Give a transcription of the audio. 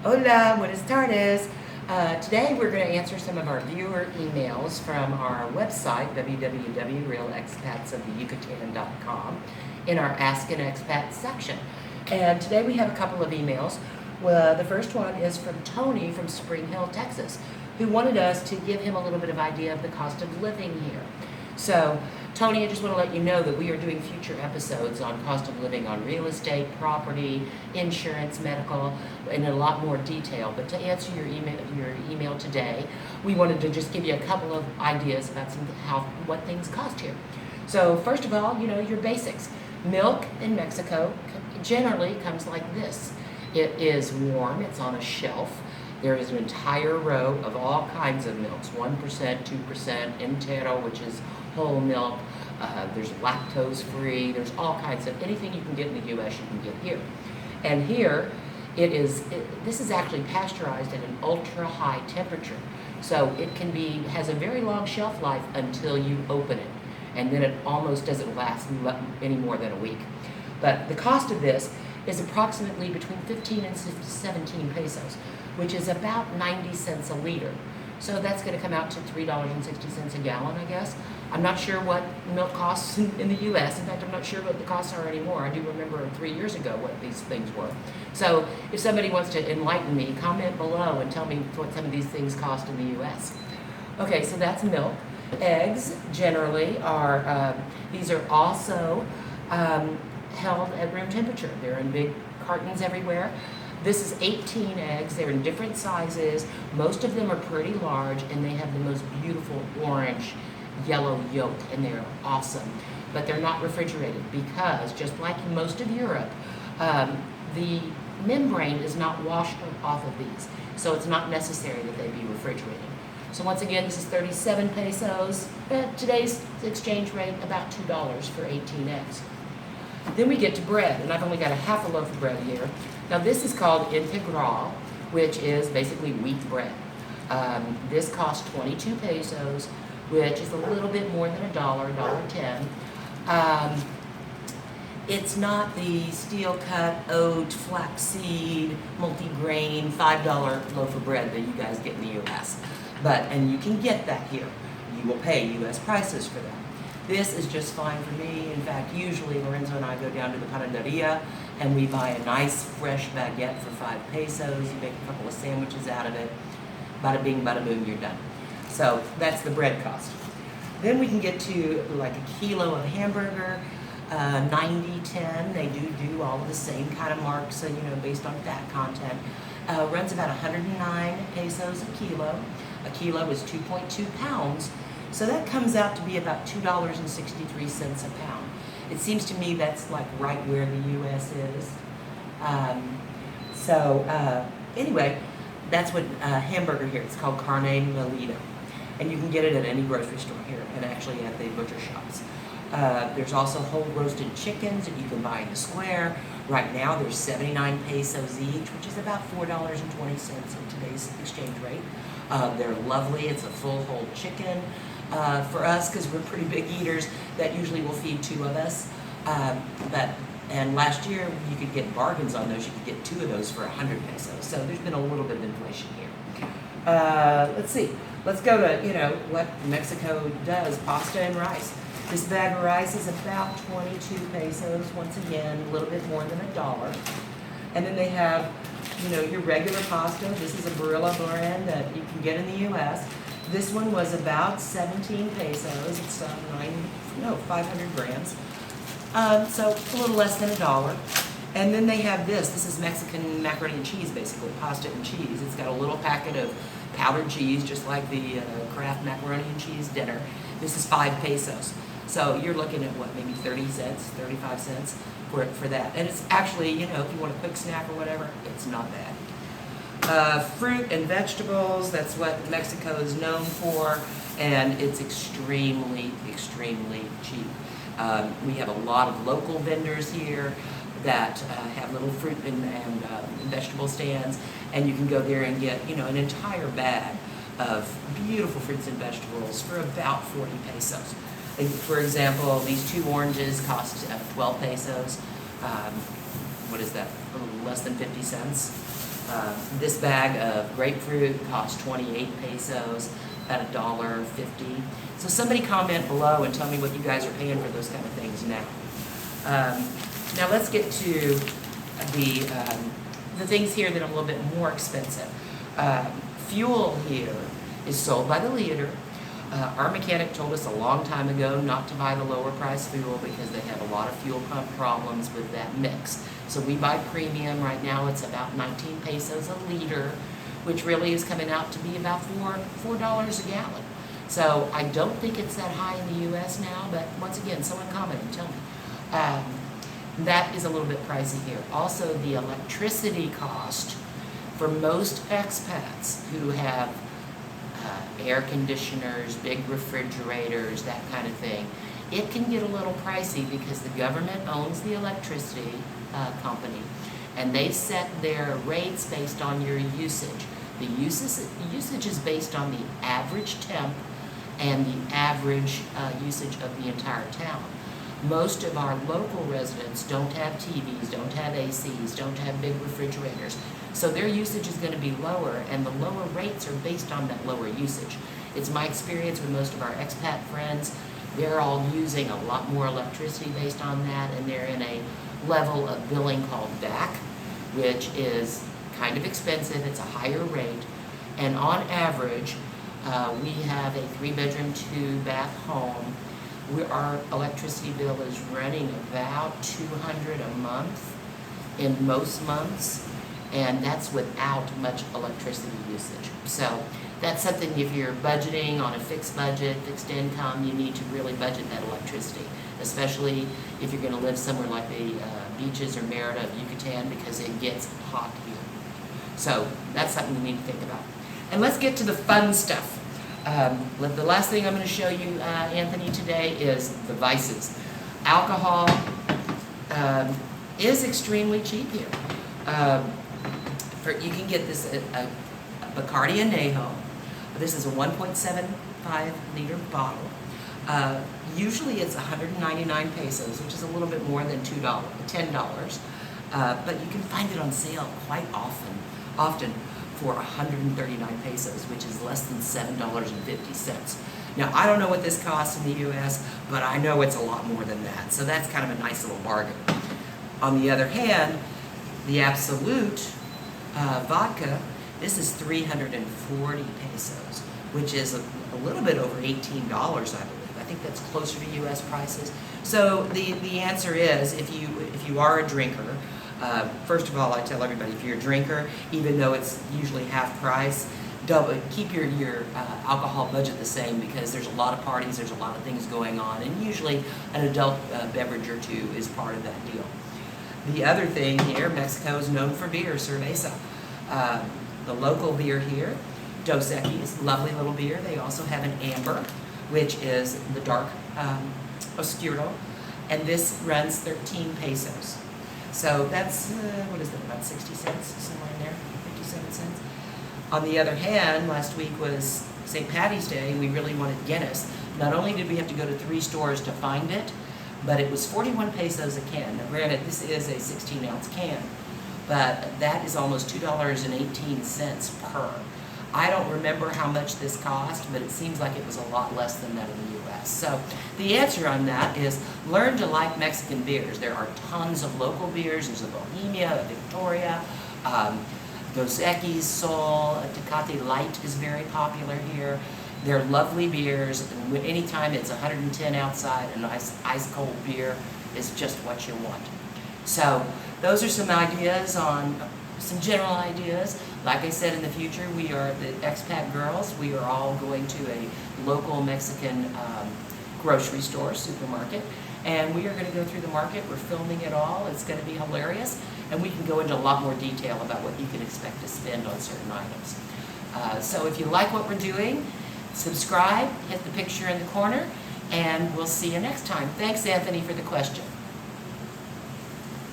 Hola, buenas tardes. Today we're going to answer some of our viewer emails from our website, www.realexpatsoftheyucatan.com, in our Ask an Expat section. And today we have a couple of emails. Well, the first one is from Tony from Spring Hill, Texas, who wanted us to give him a little bit of idea of the cost of living here. So, Tony, I just want to let you know that we are doing future episodes on cost of living on real estate, property, insurance, medical, in a lot more detail. But to answer your email today, we wanted to just give you a couple of ideas about what things cost here. So, first of all, your basics. Milk in Mexico generally comes like this. It is warm, it's on a shelf. There is an entire row of all kinds of milks, 1%, 2%, entero, which is whole milk. There's lactose free. There's all kinds of, anything you can get in the U.S. you can get here. And here, this is actually pasteurized at an ultra high temperature. So it has a very long shelf life until you open it. And then it almost doesn't last any more than a week. But the cost of this is approximately between 15 and 17 pesos, which is about 90 cents a liter. So that's going to come out to $3.60 a gallon, I guess. I'm not sure what milk costs in the U.S. In fact, I'm not sure what the costs are anymore. I do remember 3 years ago what these things were. So if somebody wants to enlighten me, comment below and tell me what some of these things cost in the U.S. Okay, so that's milk. Eggs generally these are also held at room temperature. They're in big cartons everywhere. This is 18 eggs. They're in different sizes. Most of them are pretty large, and they have the most beautiful orange yellow yolk, and they're awesome. But they're not refrigerated because, just like in most of Europe, the membrane is not washed off of these, so it's not necessary that they be refrigerated. So once again, this is 37 pesos. At today's exchange rate, about $2 for 18 eggs. Then we get to bread, and I've only got a half a loaf of bread here. Now this is called integral, which is basically wheat bread. This costs 22 pesos, which is a little bit more than $1.10. It's not the steel-cut oat, flaxseed, multi-grain, $5 loaf of bread that you guys get in the U.S. And you can get that here. You will pay U.S. prices for that. This is just fine for me. In fact, usually Lorenzo and I go down to the panaderia and we buy a nice fresh baguette for 5 pesos. You make a couple of sandwiches out of it. Bada bing, bada boom, you're done. So that's the bread cost. Then we can get to like a kilo of hamburger, 90-10. They do all of the same kind of marks, so, based on fat content. Runs about 109 pesos a kilo. A kilo is 2.2 pounds. So that comes out to be about $2.63 a pound. It seems to me that's like right where the U.S. is. Anyway, that's what hamburger here. It's called carne molida. And you can get it at any grocery store here and actually at the butcher shops. There's also whole roasted chickens that you can buy in the square. Right now there's 79 pesos each, which is about $4.20 in today's exchange rate. They're lovely. It's a full whole chicken. For us, because we're pretty big eaters, that usually will feed 2 of us. And last year you could get bargains on those. You could get 2 of those for 100 pesos. So there's been a little bit of inflation here. Let's see. Let's go to what Mexico does: pasta and rice. This bag of rice is about 22 pesos. Once again, a little bit more than $1. And then they have your regular pasta. This is a Barilla brand that you can get in the U.S. This one was about 17 pesos. It's 500 grams. So a little less than $1. And then they have this. This is Mexican macaroni and cheese, basically, pasta and cheese. It's got a little packet of powdered cheese, just like the Kraft macaroni and cheese dinner. This is 5 pesos. So you're looking at maybe 30 cents, 35 cents for that. And it's actually, if you want a quick snack or whatever, it's not bad. Fruit and vegetables, that's what Mexico is known for, and it's extremely, extremely cheap. We have a lot of local vendors here that have little fruit and vegetable stands, and you can go there and get, an entire bag of beautiful fruits and vegetables for about 40 pesos. For example, these 2 oranges cost 12 pesos. What is that? A little less than 50 cents. This bag of grapefruit costs 28 pesos, about $1.50. So somebody comment below and tell me what you guys are paying for those kind of things now. Now let's get to the things here that are a little bit more expensive. Fuel here is sold by the liter. Our mechanic told us a long time ago not to buy the lower price fuel because they have a lot of fuel pump problems with that mix. So we buy premium. Right now it's about 19 pesos a liter, which really is coming out to be about $4 a gallon. So I don't think it's that high in the US now, but once again, someone comment and tell me. That is a little bit pricey here. Also, the electricity cost for most expats who have air conditioners, big refrigerators, that kind of thing, it can get a little pricey because the government owns the electricity company, and they set their rates based on your usage. The usage is based on the average temp and the average usage of the entire town. Most of our local residents don't have TVs, don't have ACs, don't have big refrigerators. So their usage is going to be lower, and the lower rates are based on that lower usage. It's my experience with most of our expat friends, they're all using a lot more electricity based on that, and they're in a level of billing called DAC, which is kind of expensive. It's a higher rate, and on average, we have a 3-bedroom, 2-bath home. Our electricity bill is running about $200 a month in most months, and that's without much electricity usage. So that's something, if you're budgeting on a fixed budget, fixed income, you need to really budget that electricity, especially if you're going to live somewhere like the beaches or Merida of Yucatan, because it gets hot here. So that's something you need to think about. And let's get to the fun stuff. The last thing I'm going to show you, Anthony, today is the vices. Alcohol is extremely cheap here. You can get this at Bacardi Añejo. This is a 1.75 liter bottle. Usually it's 199 pesos, which is a little bit more than $10. But you can find it on sale quite often for 139 pesos, which is less than $7.50. Now, I don't know what this costs in the US, but I know it's a lot more than that. So that's kind of a nice little bargain. On the other hand, the Absolute vodka, this is 340 pesos, which is a little bit over $18, I believe. I think that's closer to US prices. So the answer is, if you are a drinker, first of all, I tell everybody, if you're a drinker, even though it's usually half price, keep your alcohol budget the same, because there's a lot of parties, there's a lot of things going on, and usually an adult beverage or two is part of that deal. The other thing here, Mexico is known for beer, cerveza. The local beer here, Dos Equis, lovely little beer. They also have an amber, which is the dark oscuro, and this runs 13 pesos. So that's, what is that, about 60 cents, somewhere in there, 57 cents. On the other hand, last week was St. Patty's Day, and we really wanted Guinness. Not only did we have to go to 3 stores to find it, but it was 41 pesos a can. Now granted, this is a 16-ounce can, but that is almost $2.18 per. I don't remember how much this cost, but it seems like it was a lot less than that in the US. So the answer on that is learn to like Mexican beers. There are tons of local beers. There's a Bohemia, a Victoria, Dos Equis, Sol, Tecate Light is very popular here. They're lovely beers, and anytime it's 110 outside, and ice cold beer is just what you want. So those are some ideas some general ideas. Like I said, in the future, we are the expat girls. We are all going to a local Mexican grocery store, supermarket, and we are going to go through the market. We're filming it all. It's going to be hilarious, and we can go into a lot more detail about what you can expect to spend on certain items. So if you like what we're doing, subscribe, hit the picture in the corner, and we'll see you next time. Thanks, Anthony, for the question.